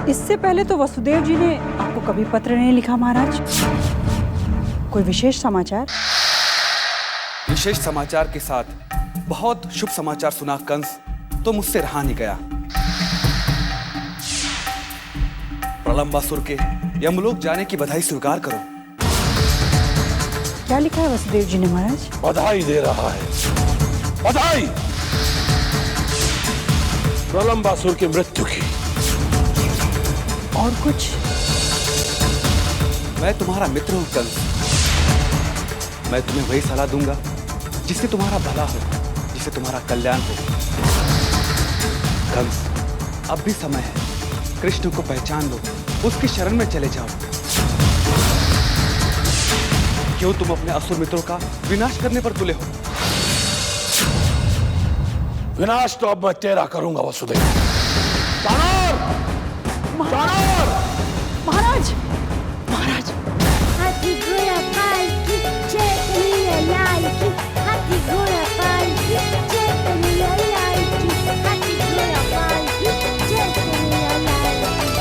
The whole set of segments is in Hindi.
इससे पहले तो वसुदेव जी ने आपको कभी पत्र नहीं लिखा महाराज। कोई विशेष समाचार? विशेष समाचार के साथ बहुत शुभ समाचार सुना कंस तो मुझसे रहा नहीं गया। प्रलंबासुर के यमलोक जाने की बधाई स्वीकार करो। क्या लिखा है वसुदेव जी ने महाराज? बधाई दे रहा है, बधाई प्रलंबासुर की मृत्यु की। और कुछ? मैं तुम्हारा मित्र हूं कंस। मैं तुम्हें वही सलाह दूंगा जिससे तुम्हारा भला हो, जिससे तुम्हारा कल्याण हो। कंस, अब भी समय है। कृष्ण को पहचान लो, उसकी शरण में चले जाओ। क्यों तुम अपने असुर मित्रों का विनाश करने पर तुले हो? विनाश तो अब मैं तेरा करूंगा वसुदेव। चाणूर! चाणूर! महाराज! महाराज! हाथी घोड़ा पालकी जय कन्हैया लाल की। हाथी घोड़ा पालकी जय कन्हैया लाल की। हाथी घोड़ा पालकी जय कन्हैया लाल की।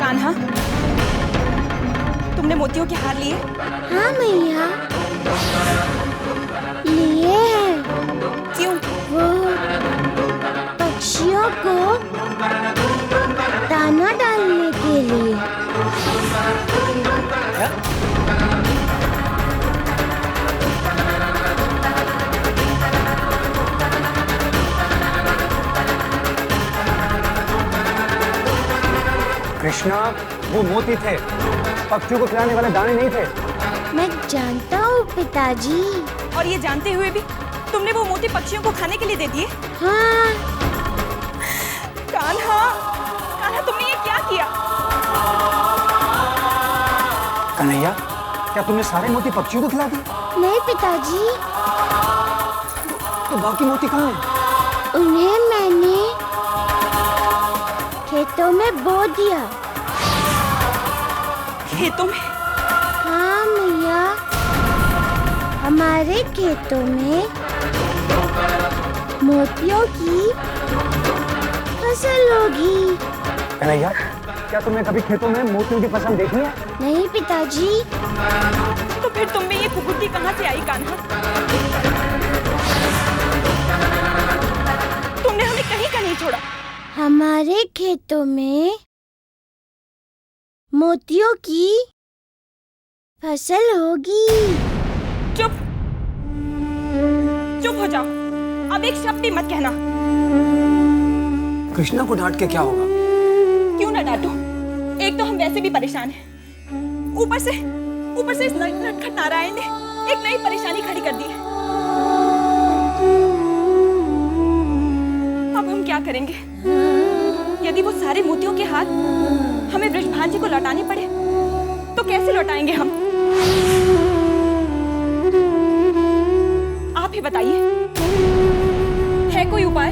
कान्हा, तुमने मोतियों के हार लिए? हाँ मैया, लिए हैं। क्यों? वो पक्षियों को दाना डालने के लिए। कृष्णा, वो मोती थे, पक्षियों को खिलाने वाले दाने नहीं थे। मैं जानता हूँ पिताजी। और ये जानते हुए भी तुमने वो मोती पक्षियों को खाने के लिए दे दिए? हाँ। कान्हा, कान्हा तुमने ये क्या किया? कन्हैया, क्या तुमने सारे मोती पक्षियों को खिला दिए? नहीं पिताजी, तो बाकी मोती कहाँ हैं? उन्हें मैंने खेतों में बो दिया। खेतों में? हाँ मैया, हमारे खेतों में मोतियों की फसल होगी। कन्हैया, क्या तुमने कभी खेतों में मोतियों की फसल देखी है? नहीं पिताजी। तो फिर तुम में ये कुबुद्धि कहाँ से आई कान्हा? तुमने हमें कहीं का नहीं छोड़ा। हमारे खेतों में मोतियों की फसल होगी। चुप, चुप हो जाओ। अब एक शब्द भी मत कहना। कृष्णा को डांट के क्या होगा? क्यों ना डांटूं? एक तो हम वैसे भी परेशान हैं, ऊपर से इस नटखट नारायण ने एक नई परेशानी खड़ी कर दी है। अब हम क्या करेंगे? यदि वो सारे मोतियों के हाथ हमें वृषभान जी को लौटाने पड़े तो कैसे लौटाएंगे हम? आप ही बताइए, है कोई उपाय?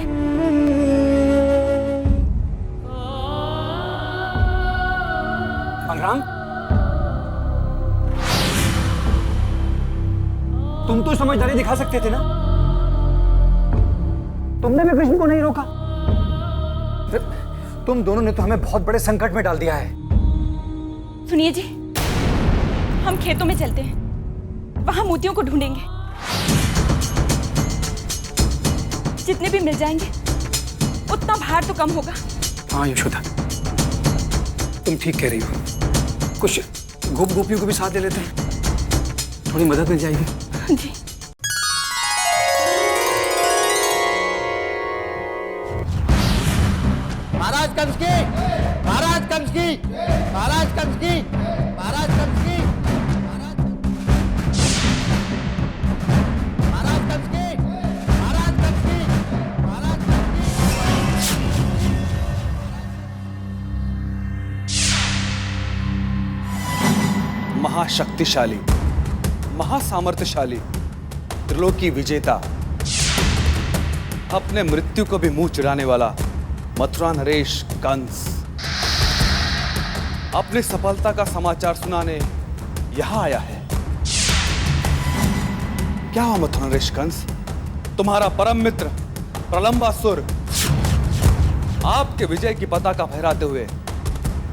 बलराम, तुम तो समझदारी दिखा सकते थे ना? तुमने भी कृष्ण को नहीं रोका। तुम दोनों ने तो हमें बहुत बड़े संकट में डाल दिया है। सुनिए जी, हम खेतों में चलते हैं, वहां मोतियों को ढूंढेंगे। जितने भी मिल जाएंगे उतना भार तो कम होगा। हाँ यशोदा, तुम ठीक कह रही हो। कुछ गोपियों को भी साथ ले लेते हैं, थोड़ी मदद मिल जाएगी। जी। महाराज कंस की, महाराज कंस की, महाराज कंस की, महाराज कंस की, महाराज कंस की, महाराज कंस की, महाराज कंस की। महाशक्तिशाली, महासामर्थ्यशाली, त्रिलोकी विजेता, अपने मृत्यु को भी मुंह चिढ़ाने वाला मथुरा नरेश कंस अपनी सफलता का समाचार सुनाने यहां आया है। क्या हुआ मथुरा नरेश कंस? तुम्हारा परम मित्र प्रलंबासुर आपके विजय की पताका फहराते हुए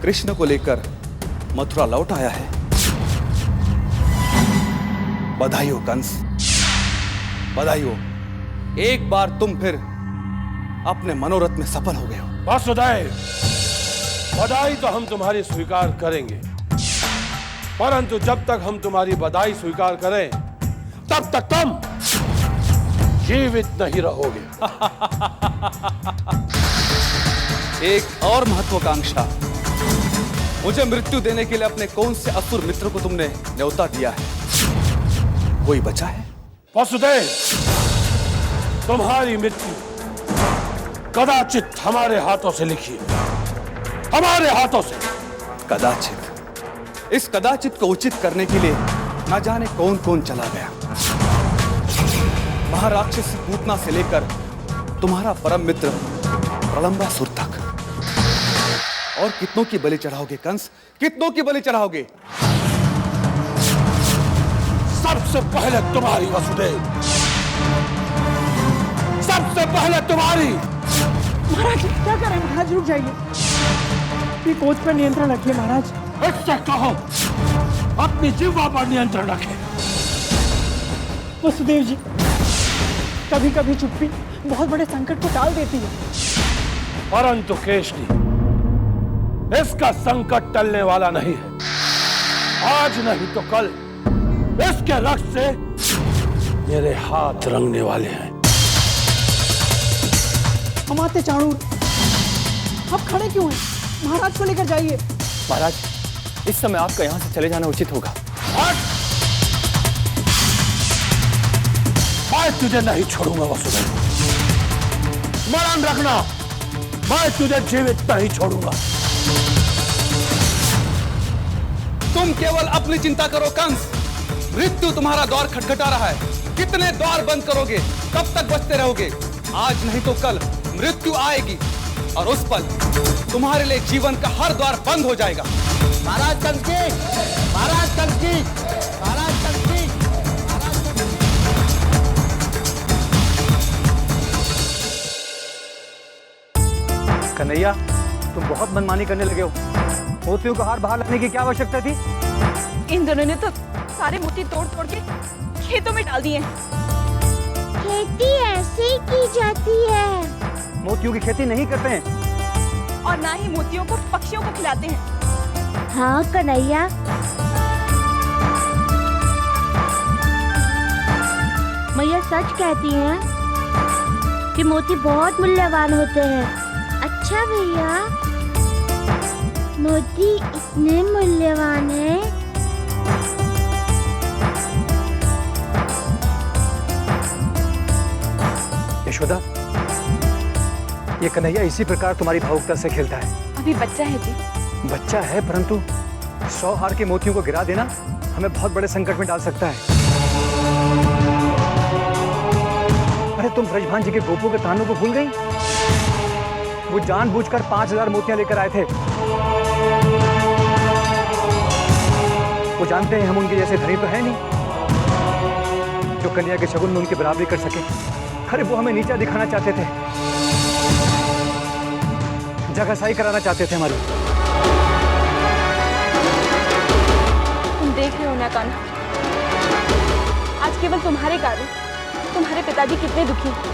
कृष्ण को लेकर मथुरा लौट आया है। बधाई हो कंस, बधाई हो। एक बार तुम फिर अपने मनोरथ में सफल हो गए हो। वासुदेव, बधाई तो हम तुम्हारी स्वीकार करेंगे, परंतु जब तक हम तुम्हारी बधाई स्वीकार करें तब तक तुम जीवित नहीं रहोगे। एक और महत्वाकांक्षा, मुझे मृत्यु देने के लिए अपने कौन से असुर मित्र को तुमने न्योता दिया है? कोई बचा है? वासुदेव, तुम्हारी मृत्यु कदाचित हमारे हाथों से लिखी है, हमारे हाथों से। कदाचित, इस कदाचित को उचित करने के लिए न जाने कौन कौन चला गया। महाराक्षसी पूतना से लेकर तुम्हारा परम मित्र प्रलंबासुर तक। और कितनों की बलि चढ़ाओगे कंस, कितनों की बलि चढ़ाओगे? सबसे पहले तुम्हारी वासुदेव, सबसे पहले तुम्हारी। महाराज क्या करें? महाराज रुक जाइए, अपनी कोच पर नियंत्रण रखिए महाराज। इससे कहो अपनी जिह्वा पर नियंत्रण रखे। वसुदेव जी, कभी कभी चुप्पी बहुत बड़े संकट को टाल देती है। परंतु केशनी, इसका संकट टलने वाला नहीं है। आज नहीं तो कल इसके रक्त से मेरे हाथ रंगने वाले हैं। हम आते चाणूर, आप खड़े क्यों हैं? महाराज को लेकर जाइए। महाराज, इस समय आपका यहाँ से चले जाना उचित होगा। मैं तुझे नहीं छोड़ूंगा वसुदेव, स्मरण रखना, मैं तुझे जीवित नहीं छोड़ूंगा। तुम केवल अपनी चिंता करो कंस, मृत्यु तुम्हारा द्वार खटखटा रहा है। कितने द्वार बंद करोगे? कब तक बचते रहोगे? आज नहीं तो कल मृत्यु आएगी और उस पल तुम्हारे लिए जीवन का हर द्वार बंद हो जाएगा। महाराज कंस की, महाराज कंस की, महाराज कंस की, महाराज कंस की। कन्हैया, तुम बहुत मनमानी करने लगे हो। मोतियों का हार बाहर लगने की क्या आवश्यकता थी? इन दोनों ने तो सारे मोती तोड़ तोड़ के खेतों में डाल दिए। खेती ऐसे ही की जाती है। मोतियों की खेती नहीं करते हैं। और ना ही मोतियों को पक्षियों को खिलाते हैं। हाँ कन्हैया, मैया सच कहती हैं कि मोती बहुत मूल्यवान होते हैं। अच्छा भैया, मोती इतने मूल्यवान हैं। यशोदा, ये कन्हैया इसी प्रकार तुम्हारी भावुकता से खेलता है। अभी बच्चा है जी। बच्चा है, परंतु 100 हार के मोतियों को गिरा देना हमें बहुत बड़े संकट में डाल सकता है। अरे तुम ब्रजभान जी के गोपों के तानों को भूल गई? वो जानबूझकर 5000 मोतियां लेकर आए थे। वो जानते हैं हम उनके जैसे धनी तो है नहीं जो कन्या के शगुन में उनकी बराबरी कर सके। अरे वो हमें नीचा दिखाना चाहते थे, जगहसाई कराना चाहते थे हमारी। तुम देख रहे हो ना कान्हा, आज केवल तुम्हारे कारण तुम्हारे पिताजी कितने दुखी हैं।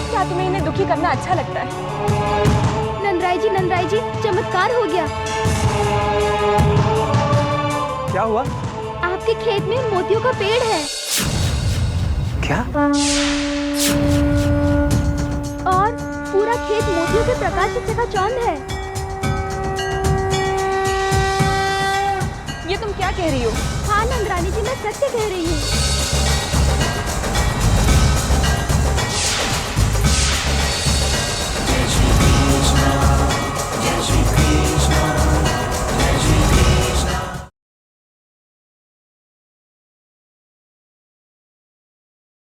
क्या तुम्हें इन्हें दुखी करना अच्छा लगता है? नंदराय जी, चमत्कार हो गया। क्या हुआ? आपके खेत में मोतियों का पेड़ है। क्या? और पूरा खेत मोतियों के प्रकाश से चकाचौंध है। ये तुम क्या कह रही हो? हाँ नंदरानी जी, मैं सत्य कह रही हूँ।